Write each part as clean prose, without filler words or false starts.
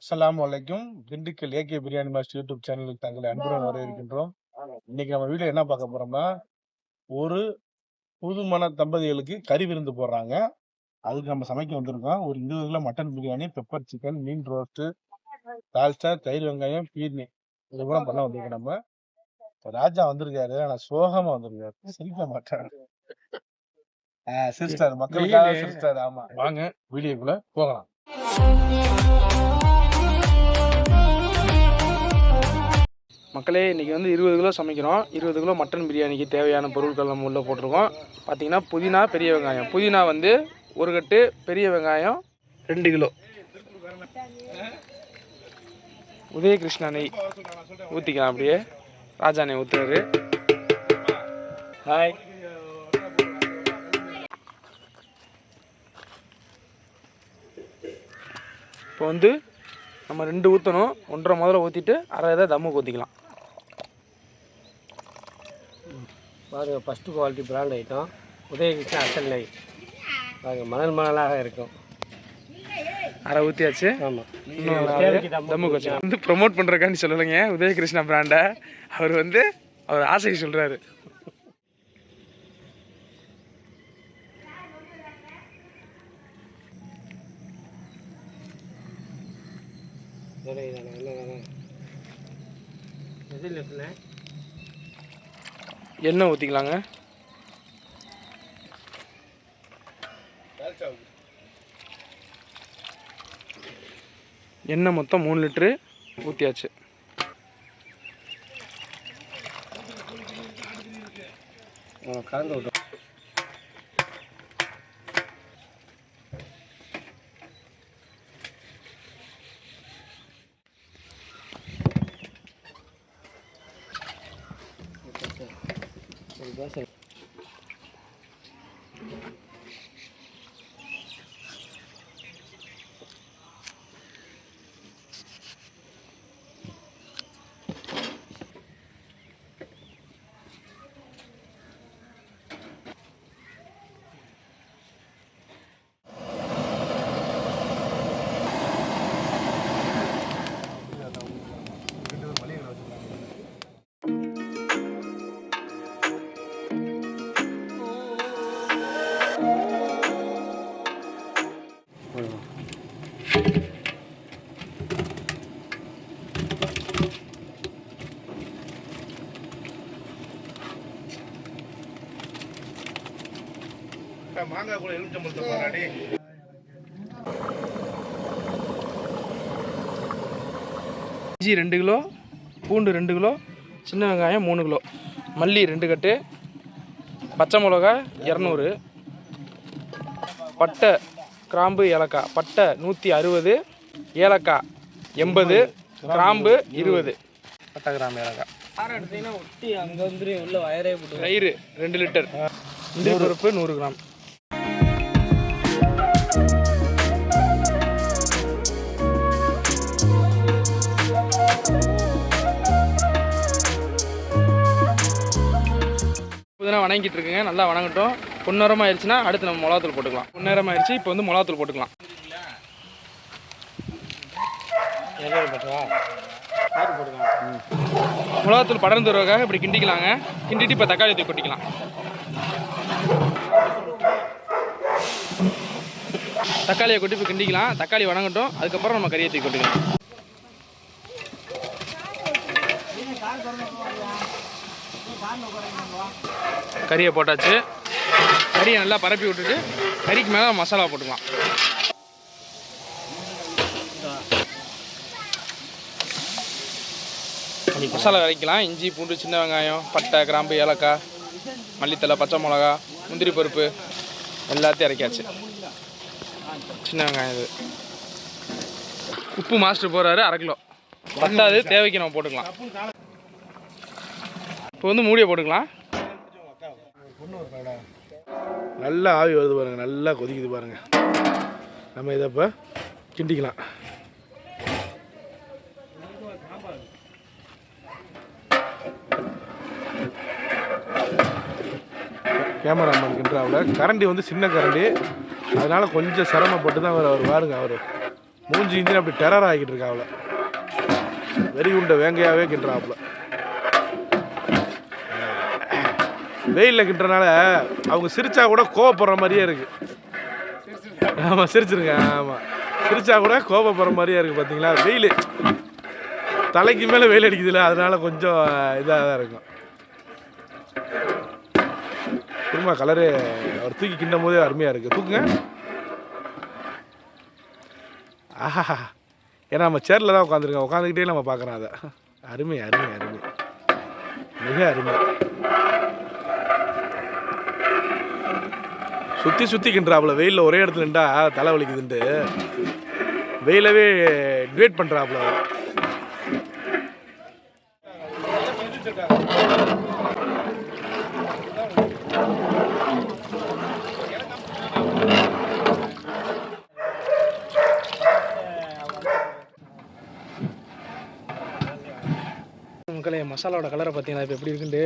அஸ்ஸலாமு அலைக்கும். Dindigul AK biryani master YouTube சேனலுக்கு தங்களை அன்புடன் வரவேற்கின்றோம். இன்னைக்கு நம்ம வீடியோ என்ன பார்க்க போறோம்னா, ஒரு புதுமண தம்பதிகளுக்கு கறி விருந்து போடுறாங்க. அதுக்கு நம்ம சமைக்க வந்திருக்கோம். ஒரு 20 kilo mutton biryani, pepper chicken, மீன் ரோஸ்ட்டு, தால்ச்சா, தயிர் வெங்காயம், பீர்னி இது கூட பண்ண வந்திருக்கோம் நம்ம. ராஜா வந்திருக்காரு. ஆனா சோகமா வந்திருக்காரு. சிரிக்க மாட்டாரு. சிரிச்சிட்டாரு. மக்களுக்காக சிரிச்சிட்டாரு. ஆமா. வாங்க வீடியோக்குள்ள போகலாம். மக்களே இன்றைக்கி வந்து 20 கிலோ சமைக்கிறோம். 20 கிலோ மட்டன் பிரியாணிக்கு தேவையான பொருட்கள் நம்ம உள்ளே போட்டிருக்கோம். பார்த்திங்கன்னா புதினா, பெரிய வெங்காயம். புதினா வந்து ஒரு கட்டு, பெரிய வெங்காயம் 2 கிலோ. உதயகிருஷ்ணா நெய் ஊற்றிக்கலாம். அப்படியே ராஜா நெய் ஊற்றுறாரு. ஹாய். இப்போ வந்து நம்ம 2 ஊற்றணும். 1.5 முதல்ல ஊற்றிட்டு அரை இதை தம்முக்கு ஊற்றிக்கலாம். பாருங்க, first quality brand item Udayakrishna அசல் நெய். பாருங்க, மணலாக இருக்கும். அரை ஊற்றியாச்சு. ஆமாம், இன்னும் தம்முக்கு வச்சு வந்து ப்ரொமோட் பண்ணுறக்கான்னு சொல்லலைங்க உதயகிருஷ்ணா பிராண்டை. அவர் வந்து அவர் ஆசைக்கு சொல்கிறாரு. எண்ணெய் ஊற்றிக்கலாங்க. எண்ணெய் மொத்தம் 3 லிட்ரு ஊற்றியாச்சு. கலந்து விட்டோம். சரி. மாங்காய் கூட எலுமிச்சம்பழத்தை போராடி இஞ்சி 2 கிலோ, பூண்டு 2 கிலோ, சின்ன வெங்காயம் 3 கிலோ, மல்லி 2 கட்டு, பச்சை மிளகா 200, பட்டை, கிராம்பு, ஏலக்காய். பட்டை 160, ஏலக்காய் 80, கிராம்பு 20. பட்டை, கிராம்பு, ஏலக்காய். ஒட்டி அங்கே வந்து உள்ள வயரே போட்டு. தயிர் 2 லிட்டர். முந்திரி பருப்பு 100 கிராம். புதினா வணங்கிட்டு இருக்குங்க. நல்லா வணங்கட்டும். பொன்னேரமாக ஆயிடுச்சுன்னா அடுத்து நம்ம மிளகாத்தூள் போட்டுக்கலாம். பொன்னேரமாக ஆயிடுச்சு. இப்போ வந்து மிளகாத்தூள் போட்டுக்கலாம். மிளகாத்தூள் படர்ந்து வருவதாக இப்படி கிண்டிக்கலாங்க. கிண்டிட்டு இப்போ தக்காளி தூக்கி கொட்டிக்கலாம். தக்காளியை கொட்டி இப்போ கிண்டிக்கலாம். தக்காளி வணங்கட்டும். அதுக்கப்புறம் நம்ம கறியை தூக்கி கொட்டிக்கலாம். கறியை போட்டாச்சு. கறியை நல்லா பரப்பி விட்டுட்டு கறிக்கு மேலே மசாலா போட்டுக்கலாம். மசாலா வரைக்கலாம். இஞ்சி, பூண்டு, சின்ன வெங்காயம், பட்டை, கிராம்பு, ஏலக்காய், மல்லித்தலை, பச்சை மிளகா, முந்திரி பருப்பு எல்லாத்தையும் இறக்கியாச்சு. சின்ன வெங்காயம் இது. உப்பு மாஸ்டர் போடுறாரு 1/2 கிலோ. பத்தாது, தேவைக்கு நம்ம போட்டுக்கலாம். இப்போ வந்து மூடியை போட்டுக்கலாம். நல்லா ஆவி வருது பாருங்க, நல்லா கொதிக்குது பாருங்க. நம்ம இதை இப்போ கிண்டிக்கலாம். கேமராமேன் கிண்டுறாவில் கரண்டி வந்து சின்ன கரண்டி, அதனால் கொஞ்சம் சிரமப்பட்டு தான் அவர் பாருங்க. அவர் மூஞ்சி இஞ்சி அப்படி டெரர் ஆகிட்டு இருக்காப்புல. வெறி உண்ட வேங்கையாகவே கிண்டுறாப்புல. வெயிலில் கிட்டுறனால அவங்க சிரிச்சா கூட கோவப்படுற மாதிரியே இருக்கு. ஆமாம் சிரிச்சிருங்க. ஆமாம் சிரிச்சா கூட கோவப்படுற மாதிரியே இருக்குது. பார்த்தீங்களா வெயில் தலைக்கு மேலே வெயில் அடிக்குதுல்ல, அதனால கொஞ்சம் இதாக தான் இருக்கும். திரும்ப கலரு அவர் தூக்கி கிண்டும் போதே அருமையாக இருக்குது. தூக்குங்க. ஆஹா, ஏன்னா நம்ம சேரில் தான் உட்காந்துருக்கோம். உட்காந்துக்கிட்டே நம்ம பார்க்குறோம் அதை. அருமை அருமை அருமை, மிக அருமை. சுற்றி சுற்றி கிண்டுறாப்புல. வெயிலில் ஒரே இடத்துல நின்றா தலை வலிக்குதுன்ட்டு வெயிலவே டிவேட் பண்ணுறாப்புல. மக்களே மசாலாவோட கலரை பார்த்தீங்கன்னா இப்போ எப்படி இருக்குன்ட்டு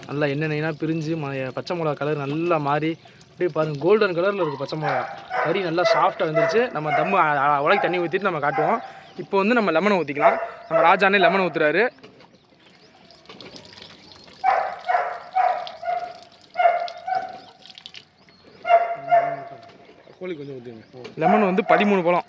நல்லா எண்ணெய்னா பிரிஞ்சு பச்சை மிளகா கலர் நல்லா மாறி அப்படியே பாருங்கள் கோல்டன் கலரில் இருக்குது பச்சை மிளகா. கறி நல்லா சாஃப்டாக வந்துருச்சு. நம்ம தம்மு உலகி தண்ணி ஊற்றிட்டு நம்ம காட்டுவோம். இப்போ வந்து நம்ம லெமனை ஊற்றிக்கலாம். நம்ம ராஜானே லெமனை ஊற்றுறாரு. கோழி கொஞ்சம் ஊற்றுங்க. லெமன் வந்து 13 பழம்.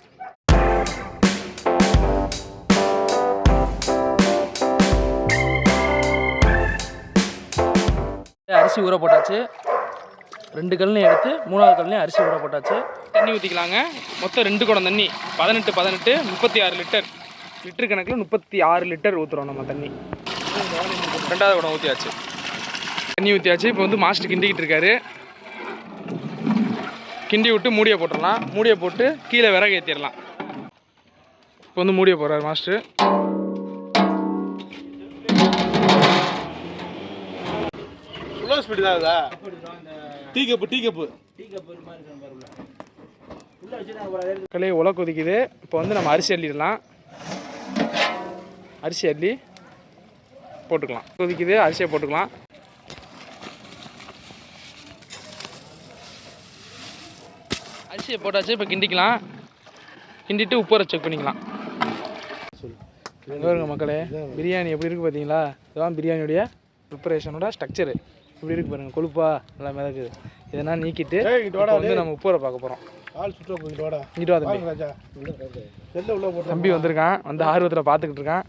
அரிசி ஊற போட்டாச்சு. 2 கல்லையும் எடுத்து 3வது கல்லையும் அரிசி ஊற போட்டாச்சு. தண்ணி ஊற்றிக்கலாங்க. மொத்தம் 2 குடம் தண்ணி. 18 36 லிட்டர். லிட்டர் கணக்கில் 36 லிட்டர் ஊற்றுறோம் நம்ம தண்ணி. 2வது குடம் ஊற்றியாச்சு. தண்ணி ஊற்றியாச்சு. இப்போ வந்து மாஸ்டர் கிண்டிக்கிட்டு இருக்காரு. கிண்டி விட்டு மூடியை போட்டுடலாம். மூடியை போட்டு கீழே விறகு ஏற்றிடலாம். இப்போ வந்து மூடியை போடுறாரு மாஸ்டர். ஸ்லோ ஸ்பீடு தான் இதா. டீ கப்பு கலையை உலை கொதிக்குது. இப்போ வந்து நம்ம அரிசி அள்ளிடலாம். அரிசி அள்ளி போட்டுக்கலாம். கொதிக்குது, அரிசியை போட்டுக்கலாம். அரிசியை போட்டாச்சு. இப்போ கிண்டிக்கலாம். கிண்டிட்டு உப்புரை செக் பண்ணிக்கலாம். பாருங்க மக்களே, பிரியாணி எப்படி இருக்குது பார்த்தீங்களா? இதுதான் பிரியாணியோடைய ப்ரிப்பரேஷனோட ஸ்ட்ரக்சரு. இப்படி இருக்குது பாருங்கள். கொழுப்பா நல்லா மிதக்குது. இதெல்லாம் நீக்கிட்டு இப்போ வந்து நம்ம உப்புரை பார்க்க போகிறோம். தம்பி வந்திருக்கான். வந்து ஆர்வத்தில் பார்த்துக்கிட்டு இருக்கான்.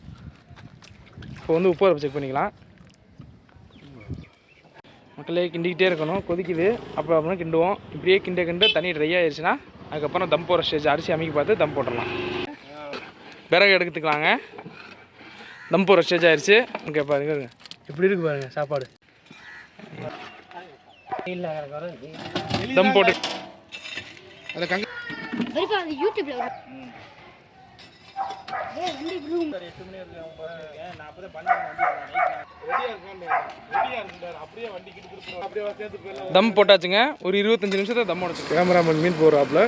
இப்போ வந்து உப்புரை செக் பண்ணிக்கலாம். மக்களே கிண்டிக்கிட்டே இருக்கணும். கொதிக்குது. அப்புறம் கிண்டுவோம். இப்படியே கிண்ட தண்ணி ட்ரை ஆயிடுச்சுன்னா அதுக்கப்புறம் தம் போடுற ஸ்டேஜ் அரிசி அமைக்கி பார்த்து தம் போட்டுடலாம். விறகு எடுத்துக்கலாங்க. தம் போடுற ஸ்டேஜ் ஆயிடுச்சு. இங்கே பாருங்க இப்படி இருக்கு பாருங்க சாப்பாடு. தம் போட்டு தம் போட்டாச்சுங்க. ஒரு 25 நிமிஷத்தை தம் போட்டு. கேமராமேன் மீன் போடுறாப்புல.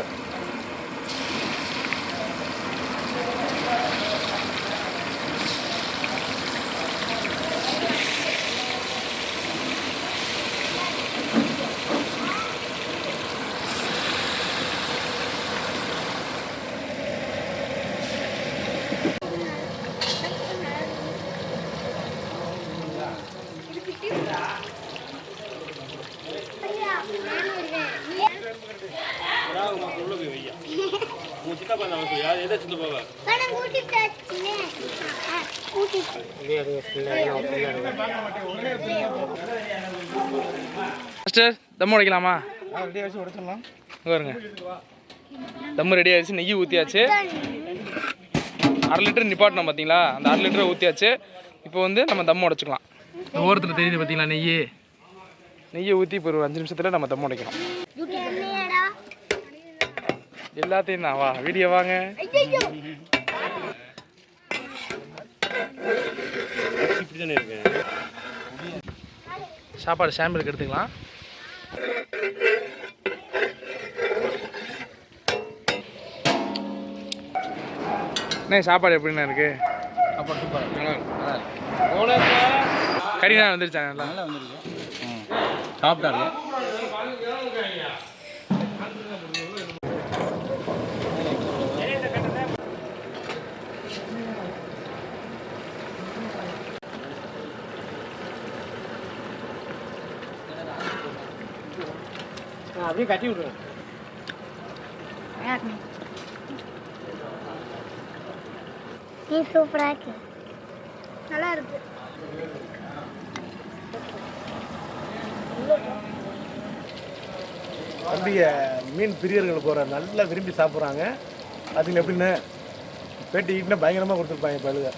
மாஸ்டர் தம் உடைக்கலாமா? ரெடி ஆச்சு, உடைச்சிடலாம். பாருங்க தம் ரெடி ஆயிடுச்சு. நெய் ஊற்றியாச்சு. 1/2 லிட்டர் நிப்பாட்டணும் பார்த்தீங்களா? அந்த 1/2 லிட்டரை ஊற்றியாச்சு. இப்போ வந்து நம்ம தம் உடைச்சிக்கலாம். ஓரத்தில் தெரியுது பார்த்தீங்களா நெய்யை ஊற்றி இப்போ ஒரு 5 நிமிஷத்தில் நம்ம தம் உடைக்கணும். எல்லாத்தையும் தான் வா வீடியோ வாங்க. சாப்பாடு சாம்பிளுக்கு எடுத்துக்கலாம். அண்ணே சாப்பாடு எப்படிண்ணா இருக்கு? சாப்பாடு சூப்பர், கறினா வந்துருச்சா? நல்லா வந்துருக்கு. சாப்பிட்டாரு. அப்படியே கட்டி விட்ருங்க. நீ சூப்பராக இருக்கு, நல்லா இருக்கு. தம்பிய மீன் பிரியர்கள் போகிற நல்லா விரும்பி சாப்பிட்றாங்க. அதுங்க எப்படின்னு பேட்டி பயங்கரமாக கொடுத்துருப்பாங்க பழுக.